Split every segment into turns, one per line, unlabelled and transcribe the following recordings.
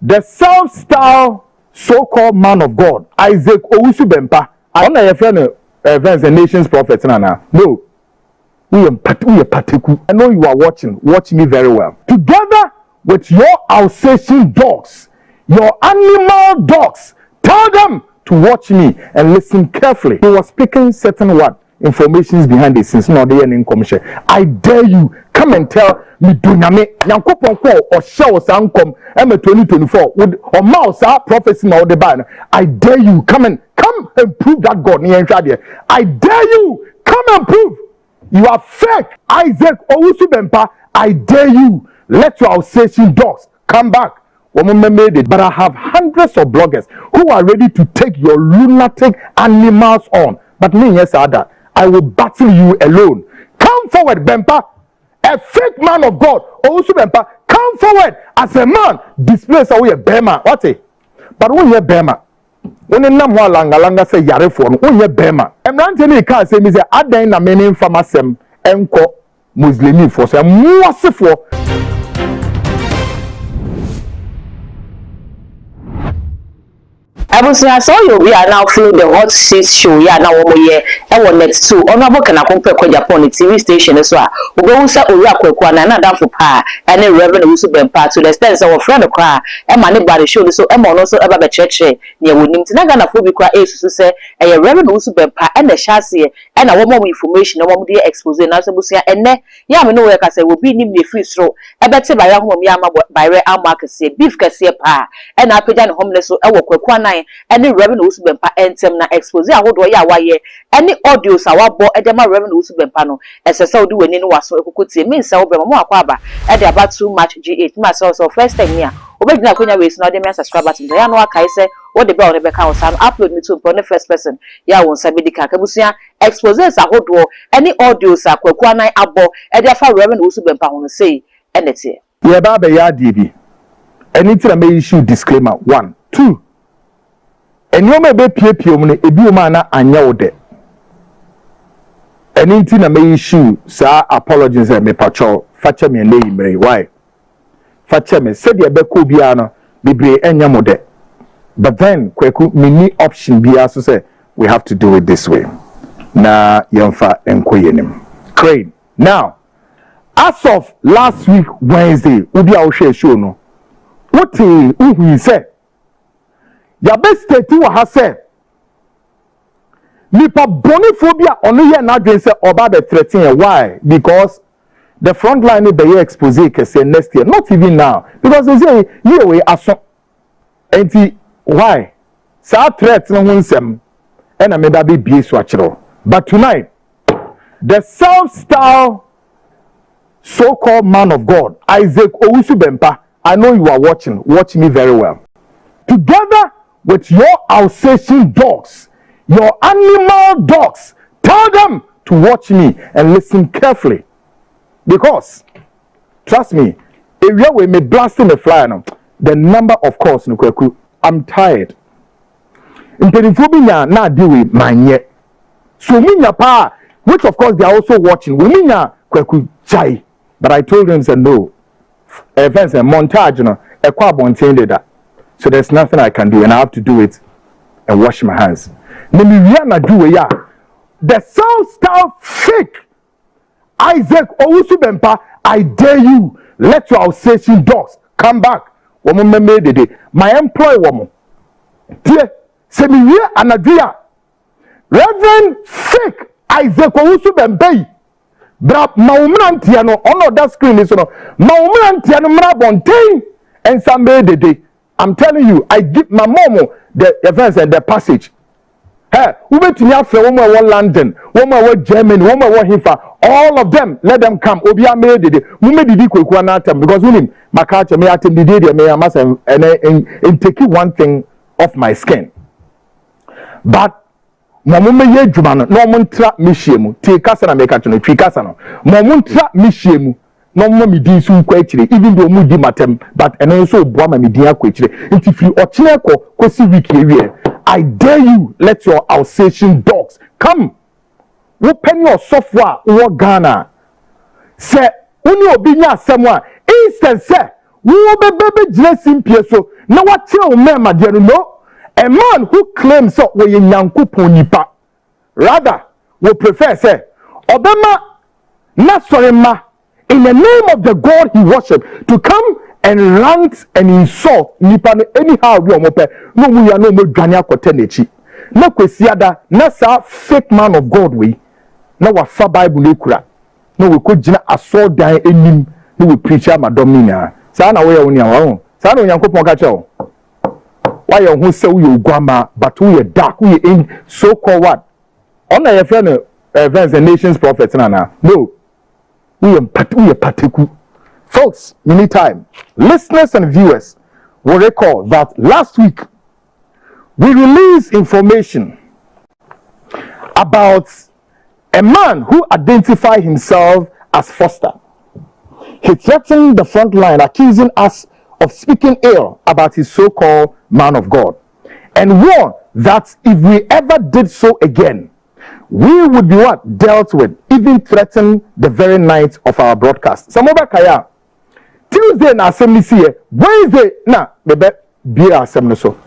the self-styled so-called man of God, Owusu Bempah. I don't know if you're events and nations prophets. No. We are particular. I know you are watching. Watch me very well. Together with your Alsatian dogs, your animal dogs, tell them to watch me and listen carefully. He was speaking certain informations behind the scenes. No, they ain't commission. I dare you, come and tell me dunyame nyankopon ko or show sankom em 2024 with or mouse prophecy na the ban. I dare you, come and prove that God near there. I dare you, come and prove you are fake. Owusu Bempah, I dare you, let your Alsatian dogs come back. But I have hundreds of bloggers who are ready to take your lunatic animals on. But me, yes, I will battle you alone. Come forward, Bempah, a fake man of God. Owusu Bempah, come forward as a man. Displace away a Bempah. What it? But when you're Bempah, when you know langa say yare for when you're Bempah. I'm not telling you can't say me say I na meaning from asem enko Muslimi for say more for.
I saw you. We are now filming the hot seat show. Yeah, now we are next to honorable can compare Japan TV station as well. We go say Kwaku and another for pa and the Reverend Owusu Bempah to the extent our friend cry and money by the show so also ever church near with him to Nagana Phobia is to say a Reverend Owusu Bempah and the chassis and a woman information one day expose and also and then yeah we know where I say will be in the free throw a better by home yama by rare market beef cassia pa and I put down homeless so I walk any Reverend Owusu Bempah entem na expose ahodo ya waye any audios a wabo edema Reverend Owusu Bempah no esese odi weni no waso ekokotie me nsa obrema mo akwa aba e dey about too much G8 ma so first time here obedina konya we so na dem subscribe button ya no akai se what the bell be kan so upload me to the first person ya won sabi dika kabusia exposes ahodo any audios a Kwaku anan abo e dey fa Reverend Owusu Bempah ho say enete
ye ba be ya DB anything I may issue disclaimer 1 2 and you may be pure money, a biomana and yode. And intina may issue, sir, apologies and me patrol, fatcha me and lay me. Why? Fatcha me, said ya beko biano, bibre and yamode. But then, Kwaku, mini option be as to say, we have to do it this way. Na yamfa and koyenim. Crane. Now, as of last week, Wednesday, Ubi Aushe show no. What he said? Ya best state wa ha say nipa boniphobia ono ye na dwen say oba be threaten. Why? Because the front line be expose kese next year, not even now, because they say ye we aso enti why sa threat no hunsem and me da be bie so akiro. But tonight the self-styled so-called man of God, Owusu Bempah, I know you are watching, watch me very well. Together with your Alsatian dogs, your animal dogs, tell them to watch me and listen carefully. Because, trust me, area where me blasting the fly now, the number of course, I'm tired. In Periphobia, now deal with mine yet. So, minya pa, which of course they are also watching, minya Kwaku chai. But I told them, no, events and montage, a quabontained that. So there's nothing I can do, and I have to do it and wash my hands. The self-styled fake Owusu Bempah, I dare you, let your Alsatian dogs come back. My employee woman, Anadria, Reverend fake Owusu Bempah. Bra Maumantiano, on that screen is Maumantiano Mrabontain and somebody de. I'm telling you, I give my mom the events and the passage. Hey, we went to Niafre, one more London, one more Germany, one more Hifa, all of them, let them come. Obia made it. We made it equal because we need my culture, may attend the day, may I must and take one thing off my skin. But Mamume ye jumano, no muntra mishiemu, take us and make a tricasano. Mamuntra mishiemu. No more me din so kwachire even though mu di matem but and also boa ma me din akwachire nti free ochine kosi week here. I dare you, let your Alsatian dogs come. Open your software wo Ghana say uni obi nya asem a instant say wo bebe gire simpie so na wakyerɛ wo mema de no. A man who claims so we Nyankopɔn nipa rather will prefer say obema na sorry ma in the name of the God he worship to come and rant and insult nipa no anyhow we omope no mu ya no mo dwane akote nechi na kwesiada na sa fake man of God we na wa fa Bible na ekura na we ko gina aso dan enim na we preacher madomina sa na we ya woni awo sa na Nyankopɔn ka kyerɛ why you who say you guama but we dark we in so called what on your friend events and nations prophets no we are particular folks many time listeners and viewers will recall that last week we released information about a man who identified himself as Foster. He threatened the front line, accusing us of speaking ill about his so-called man of God, and warned that if we ever did so again, we would be what? Dealt with, even threatened the very night of our broadcast. Samoba Kaya, Tuesday na assembly see, Wednesday na bebe beer assembly so.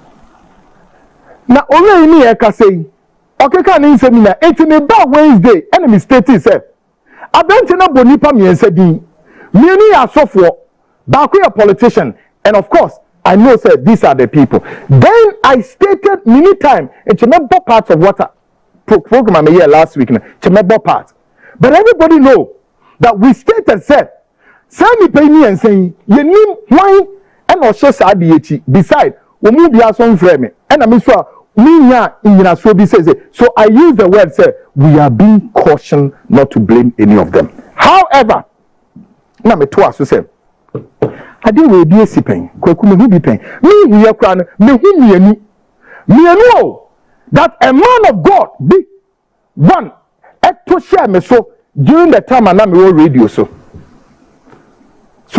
Na only ni eka say, okay can in seminar, it's in about Wednesday, enemy state is say, abenti na bonipa mi ensedi, many are so for, back a politician, and of course, I know said these are the people. Then I stated many times, it's a member parts of what program I here last week, it's a member part. But everybody know that we stated said, send me pay me and saying, you need why and also sad beside, we move your son frame. And I'm sure me in says it. So I use the word say, we are being cautioned not to blame any of them. However, now me to us say, I didn't will be a sipping. Kwaku me who be paying. Me we are crying. Me who me know that a man of God be one to share me so during the time I am radio so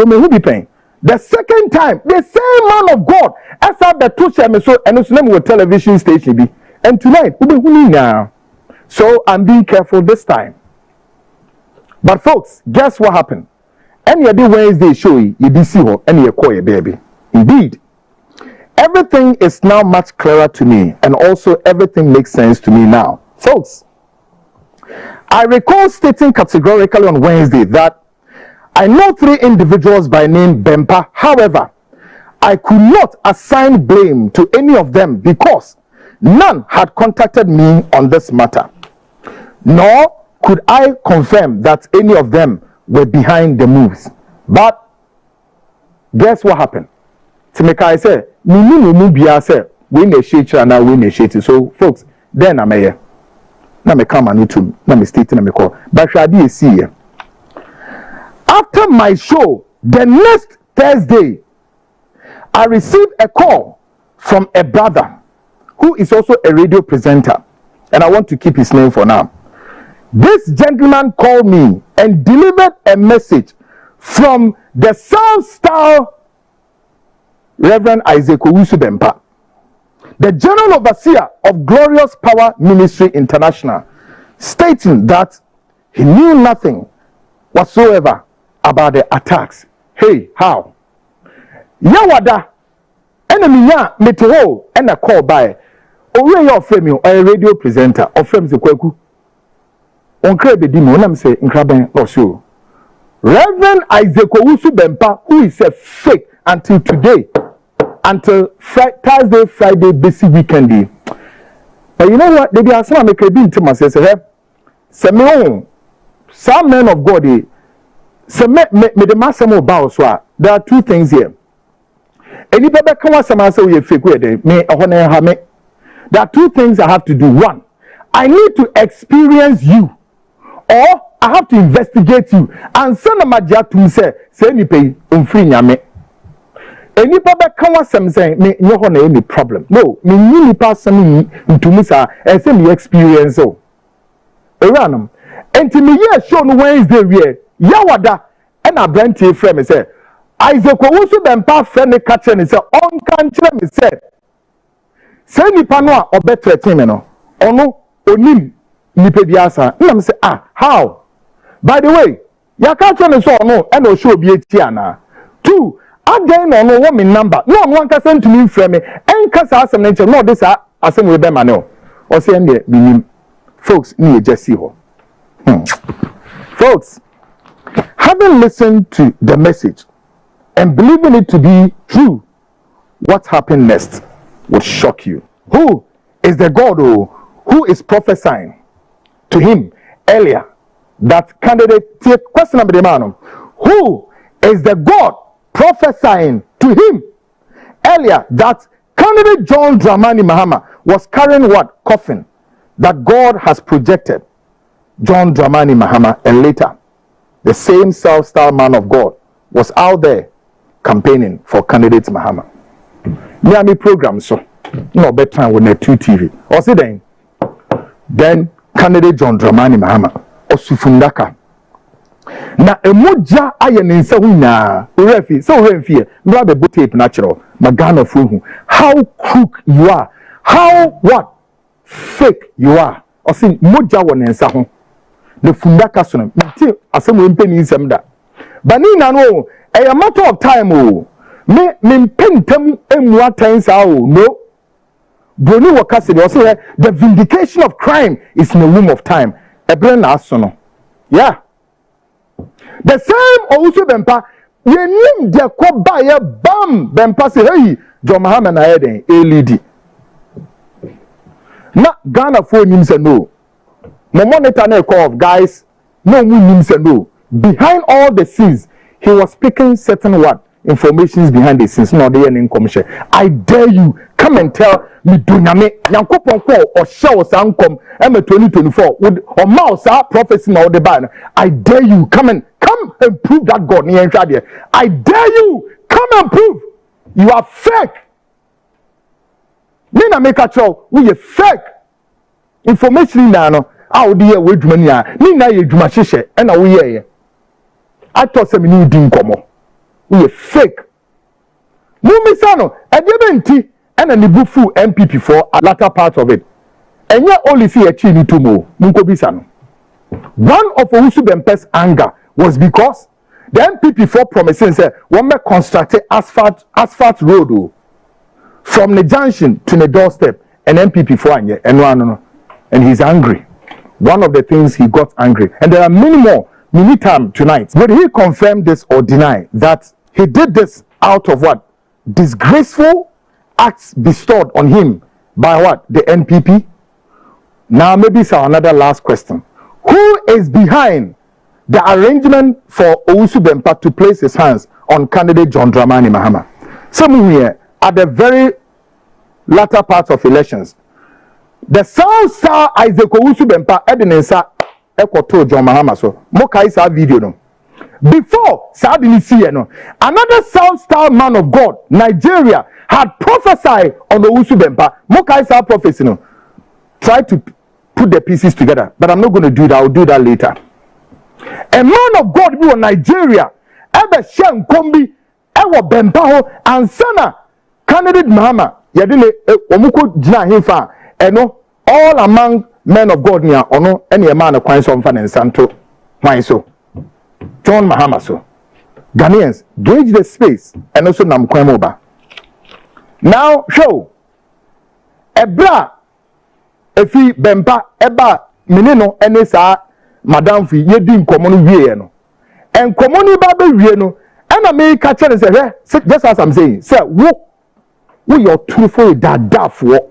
me who be paying. The second time the same man of God as I the to share me so and it's name with television station be and tonight we be who now. So I'm being careful this time. But folks, guess what happened? Any other Wednesday show you did see her any a baby. Indeed, everything is now much clearer to me, and also everything makes sense to me now. Folks, I recall stating categorically on Wednesday that I know 3 individuals by name Bempah. However, I could not assign blame to any of them because none had contacted me on this matter. Nor could I confirm that any of them were behind the moves. But guess what happened? Timeka say, "Mimi bia say we na share and now we na share." So folks, then I'm here. Na me come and to na me state na me call. But shadi see here. After my show, the next Thursday, I received a call from a brother who is also a radio presenter, and I want to keep his name for now. This gentleman called me and delivered a message from the South Star Reverend Owusu Bempah, the General Overseer of Glorious Power Ministry International, stating that he knew nothing whatsoever about the attacks. Hey, how? Yawada, enemy ya meteho and a call by Owe your frame you a radio presenter of Frames Kwaku. On crebe di mo nam say nkraben also. Reverend Owusu Bempah, who is a fake until today, until Thursday, Friday, busy weekend. But you know what? They be asking me krebi intima say me on some men of God say me the master mo ba so. There are 2 things here. Any baby come as say we fake we dey me ohona ha me. There are 2 things I have to do. 1, I need to experience you, or I have to investigate you. And send a magia to say ni pay free nyame. Any baby come as say me no ho any problem. No, me ni person into musa and say me experience so. Eranum. Enti me ye show no Wednesday we yawada and a branty frame say Owusu Bempah friend catch and say on kan kire me say nipa no a obetre team no ono onim nipa biasa na me say how. By the way, ya catch and so no and o show bi eti ana. 2, Again, no woman number. No one can send to me from me. And cast us nature. No, this are as some with them. I know. Or say, folks, need just see her. Folks, having listened to the message and believing it to be true, what happened next would shock you. Who is the God who is prophesying to him earlier that candidate? Question number one. Who is the God prophesying to him earlier that candidate John Dramani Mahama was carrying what? Coffin that God has projected John Dramani Mahama, and later the same self-styled man of God was out there campaigning for candidate Mahama. Miami program so no better with the 2 TV. Or see then candidate John Dramani Mahama osufundaka na emoja aye ne nsa hu na refi so refi no be tape natural magana fu how crook you are, how what fake you are. Or see moja won nsa hu the fundaka so nti asem mpeni nsem da bani na no a matter of time me pentam emu atan sa no broni wakase dey say the vindication of crime is in the womb of time ebere na aso no yeah the same Owusu Bempah yenim de ko ba ye bam Bempah say hey John Mahama na ye den LED na Ghana for nim say no mo monitor na call of guys no nim say no behind all the scenes he was speaking certain what informations behind the scenes. No, they in commission. I dare you, come and tell me dunyame yankopon ko or show sankom em 2024 with or mouse prophecy na the ban. I dare you, come and prove that God near there. I dare you, come and prove you are fake. Me na make a show we are fake information na no how the we dwuma ya ni na ye dwuma hyehyɛ e na we ye I thought say me ni di nkomo we fake mumisano edebenti ena ni bufu MPP for a latter part of it enye only see achi ni tumo munkobisano. One of Owusu Bempah's anger was because the MPP for promising say one may construct asphalt road from the junction to the doorstep and MPP for anye and he's angry. One of the things he got angry, and there are many more. We need time tonight. Would he confirm this or deny that he did this out of what? Disgraceful acts bestowed on him by what? The NPP? Now maybe it's another last question. Who is behind the arrangement for Owusu Bempah to place his hands on candidate John Dramani Mahama? Somewhere at the very latter part of elections, the South Star Isaac Owusu Bempah Edinensa Ekoto John Mahama so mokai sa video no before sadly see no another South Star man of God Nigeria had prophesied on Owusu Bempah mokai sa prophecy no try to put the pieces together but I'm not going to do that. I'll do that later. A man of God be on Nigeria ebe shen kombi ewo Bempah ho ansana candidate Mahama yedine omuko jina himfa eno all among men of God near ono any man of Kwanso Mfan and Santo so John Mahama so Ghanaians gauge the space and also Namkwemoba. Now show Ebra Efi Bempah Eba Minino Enesa Madam Fi Yedin Common Vieno and Common Baby Vieno and I may catch and say just as I'm saying, sir, we are truthful that for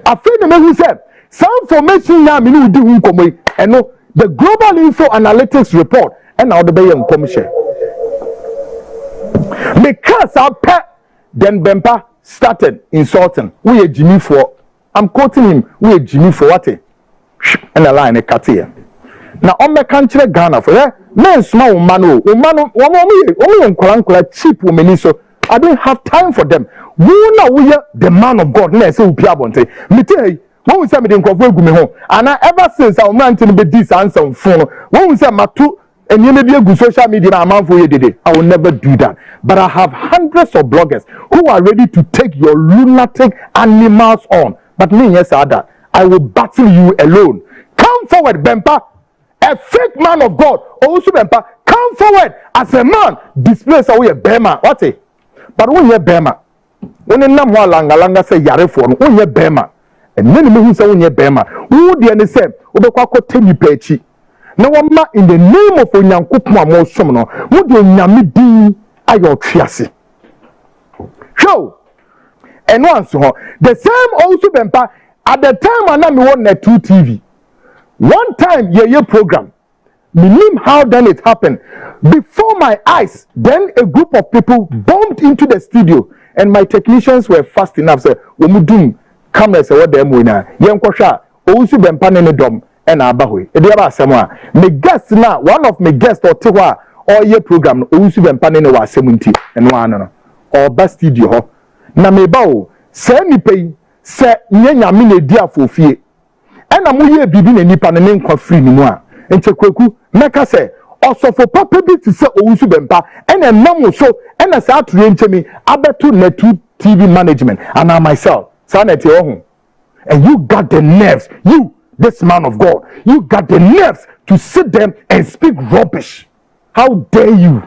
I feel the man who said some information now me no do nkomo and no the global info analytics report and now the bay commission because I pet then Bempah started insulting we a Jimmy for I'm quoting him we a Jimmy for what and a line a cut here now on my country Ghana for men small mano cheap women so I don't have time for them. We are the man of God. Let's say we me tell you, when we say me den crofo egu me ho, and ever since I man to be this answer phone. When we say matu and you may be a social media man for you today, I will never do that. But I have hundreds of bloggers who are ready to take your lunatic animals on. But me, yes, I will battle you alone. Come forward, Bempah, a fake man of God. Owusu Bempah, come come forward as a man display say we bema what it but when you bema when nam ho langa say yarefo no when you bema and then me hu say when you bema who dey ne say obekwa kote nipa echi na wama in the name of onyankopon amosom no wo dey onyame din ayo twiase show and once the same also Bempah at the time Annan me won net 2 TV one time ye program meaning how then it happened before my eyes. Then a group of people bumped into the studio and my technicians were fast enough say omudum cameras what them wina yenkosha Owusu Bempah ne dom and abahwe e dey ba asem a me guest na one of my guests or tewa or ye program Owusu Bempah ne wa asem nti eno ano no or ba studio ho na me ba o se nipa yi se nyanyame na di afofie ena mo ye bibi na nipa ne nkwa free ni mu a enti Kwaku meka se osofo papa bi ti se Owusu Bempah ena nam so ena sa ature nchemi abeto net 2 TV management and I myself sa na te ohun and you got the nerves you this man of God you got the nerves to sit there and speak rubbish. How dare you?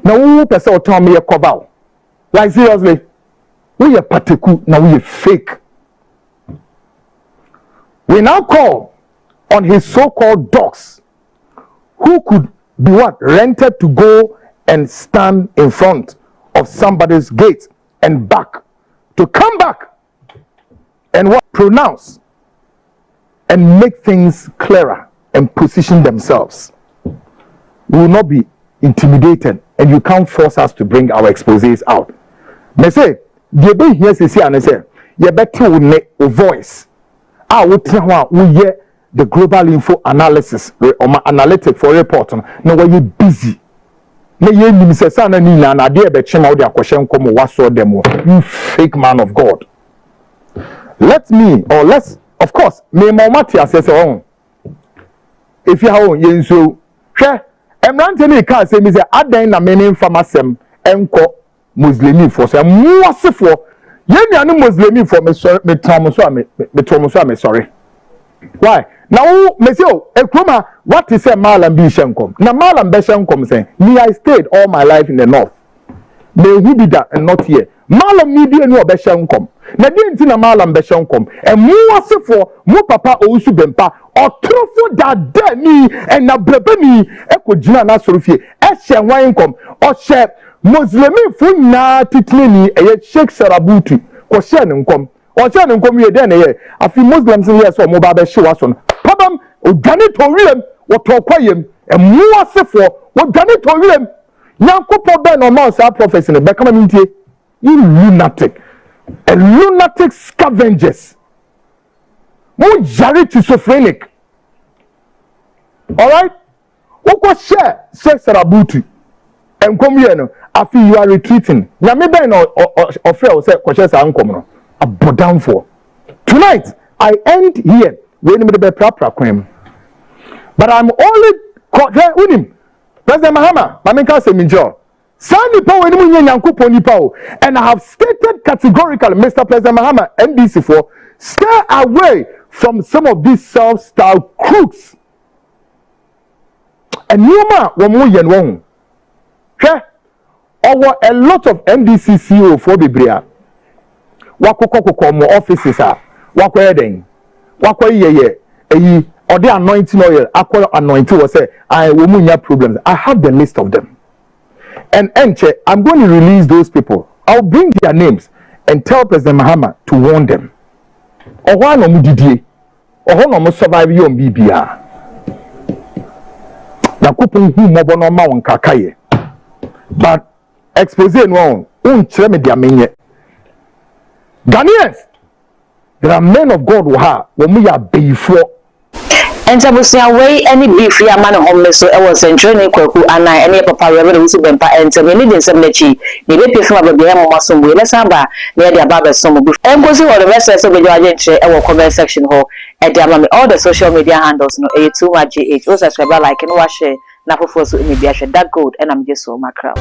Now who person will tell me a cover like seriously we are particular now we are fake. We now call on his so-called dogs who could be what rented to go and stand in front of somebody's gate and back to come back and what pronounce and make things clearer and position themselves. We will not be intimidated and you can't force us to bring our exposés out. Me say the be here say and say you better with voice ah we hear the global info analysis or analytic for report no why you busy na ye nim say sana ni na de be chema wo de akwhye nkom waso dem you fake man of God. Let me or let's of course me mama say on if you have yenso hwe emrante ni ka say me say adan na menin famasem enko muslimi for say muasefo ye nuanu muslimi for me sorry me tomo so me sorry why now me say o ekroma what is say malam bi hyenkom na malam be hyenkom say me I stayed all my life in the north me who be that and not here malam ni bi enu obe hyenkom na di nti na malam be hyenkom e mu asefo mu papa Owusu Bempah otrofo da ni and na brebani ekogina na sorofie e hye wankom o hye muslimi fu na titleni e Sheikh Sarabutu ko hye ne nkom o hye ne nkom ye den ye afi muslims ye so mo ba be hye waso no pabam odwane to wiem wo to kwayem e mu asefo wo dwane to wiem nyankopɔ be no ma sa prophecy ne be kama ntie you lunatic a lunatic scavengers mo jare schizophrenic. All right woko share Sheikh Sarabutu enkom ye no afi you are retreating na me be no offer say ko share sa nkom no abodam for tonight I end here when me be prapra kwem but I'm only with him President Mahama mamenka say minjo sani pa when mu nyankopon nipa o and I have stated categorically Mr. President Mahama NDC for stay away from some of these self-styled crooks and nyoma wo mu ye no hwe owo a lot of NDC CEO for bibria wakokokoko mo offices a wakoyeden wakoyeye eyi ode anointing oil akwa anointing was say I will munya problems. I have the list of them and enche I'm going to release those people. I'll bring their names and tell President Mahama to warn them oho no mu didie oho no mo survive yom bibia yakopon hu mo bono ma won kakaye but expose no on kire me dia menye Ghanaians there are men of God who ha wo mu ya beifo
Entabusia way any beef ya man homeless so e was enjoying Kwaku Annan any papa Reverend Owusu Bempah enter me need nsem nachi me be pefo ba bia mo maso mo lesa ba na dia ba so mo enkosi wo the rest so be jaje nche e wo comment section ho e dia ma me all the social media handles no e too much gh o subscribe like and share na fofo so media share that gold and I'm just so macro.